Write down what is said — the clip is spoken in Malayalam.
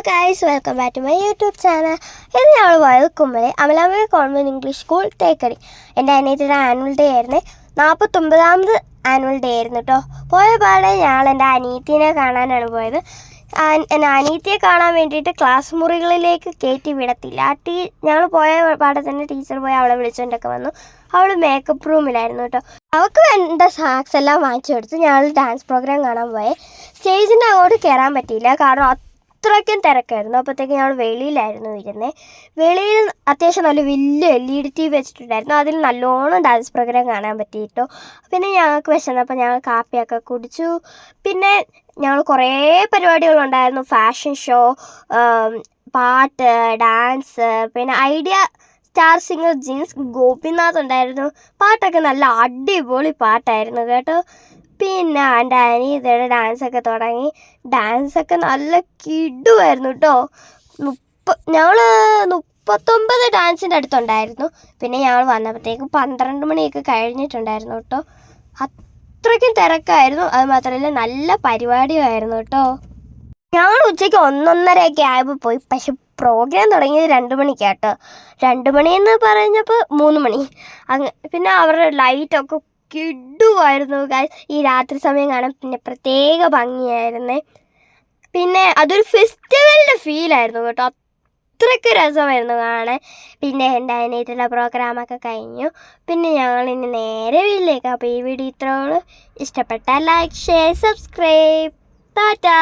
guys, welcome back to my YouTube channel. ഇന്ന് ഞങ്ങൾ പോയത് Kummali Amalambika convent English school Thekkady. എൻ്റെ അനിയത്തിയുടെ ആനുവൽ ഡേ ആയിരുന്നു. 49ാമത് ആനുവൽ ഡേ ആയിരുന്നു കേട്ടോ. പോയ പാടെ ഞങ്ങൾ എൻ്റെ അനിയത്തിനെ കാണാനാണ് പോയത്. എൻ്റെ അനിയത്തിയെ കാണാൻ വേണ്ടിയിട്ട് ക്ലാസ് മുറികളിലേക്ക് കയറ്റി വിടത്തില്ല. ഞങ്ങൾ പോയ പാടെ തന്നെ ടീച്ചർ പോയി അവളെ വിളിച്ചുകൊണ്ടൊക്കെ വന്നു. അവൾ മേക്കപ്പ് റൂമിലായിരുന്നു കേട്ടോ. അവൾക്ക് വേണ്ട സ്നാക്സ് എല്ലാം വാങ്ങിച്ചു കൊടുത്ത് ഞങ്ങൾ ഡാൻസ് പ്രോഗ്രാം കാണാൻ പോയി. സ്റ്റേജിൻ്റെ അങ്ങോട്ട് കയറാൻ പറ്റിയില്ല, കാരണം അത്രയ്ക്കും തിരക്കായിരുന്നു. അപ്പോഴത്തേക്ക് ഞങ്ങൾ വെളിയിലായിരുന്നു ഇരുന്നത്. വെളിയിൽ അത്യാവശ്യം നല്ല വലിയ LED TV വെച്ചിട്ടുണ്ടായിരുന്നു. അതിൽ നല്ലോണം ഡാൻസ് പ്രോഗ്രാം കാണാൻ പറ്റിയിട്ടോ. പിന്നെ ഞങ്ങൾക്ക് വിശന്നപ്പോൾ ഞങ്ങൾ കാപ്പിയൊക്കെ കുടിച്ചു. പിന്നെ ഞങ്ങൾ കുറേ പരിപാടികളുണ്ടായിരുന്നു. ഫാഷൻ ഷോ, പാട്ട്, ഡാൻസ്, പിന്നെ Idea star singer Jins Gopinath ഉണ്ടായിരുന്നു. പാട്ടൊക്കെ നല്ല അടിപൊളി പാട്ടായിരുന്നു കേട്ടോ. പിന്നെ എൻ്റെ അനിയത്തിയുടെ ഡാൻസൊക്കെ തുടങ്ങി. ഡാൻസൊക്കെ നല്ല കിടുവായിരുന്നു കേട്ടോ. ഞങ്ങൾ 39 ഡാൻസിൻ്റെ അടുത്തുണ്ടായിരുന്നു. പിന്നെ ഞങ്ങൾ വന്നപ്പോഴത്തേക്കും 12 മണിയൊക്കെ കഴിഞ്ഞിട്ടുണ്ടായിരുന്നു കേട്ടോ. അത്രയ്ക്കും തിരക്കായിരുന്നു. അത് മാത്രമല്ല നല്ല പരിപാടിയായിരുന്നു കേട്ടോ. ഞങ്ങൾ ഉച്ചയ്ക്ക് 1:30 ആയപ്പോൾ പോയി. പക്ഷെ പ്രോഗ്രാം തുടങ്ങിയത് 2 മണിക്കാട്ടോ. 2 മണിയെന്ന് പറഞ്ഞപ്പോൾ 3 മണി. പിന്നെ അവരുടെ ലൈറ്റൊക്കെ കിടുവായിരുന്നു ഗൈസ്. ഈ രാത്രി സമയം കാണാൻ പിന്നെ പ്രത്യേക ഭംഗിയായിരുന്നേ. പിന്നെ അതൊരു ഫെസ്റ്റിവലിൻ്റെ ഫീലായിരുന്നു കേട്ടോ. അത്രയ്ക്ക് രസമായിരുന്നു കാണാൻ. പിന്നെ എൻ്റെ അനിയത്തിയുടെ പ്രോഗ്രാമൊക്കെ കഴിഞ്ഞു. പിന്നെ ഞങ്ങളിനി നേരെ വീട്ടിലേക്ക്. അപ്പോൾ ഈ വീഡിയോ ഇത്രയുള്ളൂ. ഇഷ്ടപ്പെട്ടാൽ ലൈക്ക്, ഷെയർ, സബ്സ്ക്രൈബ്. ടാറ്റാ.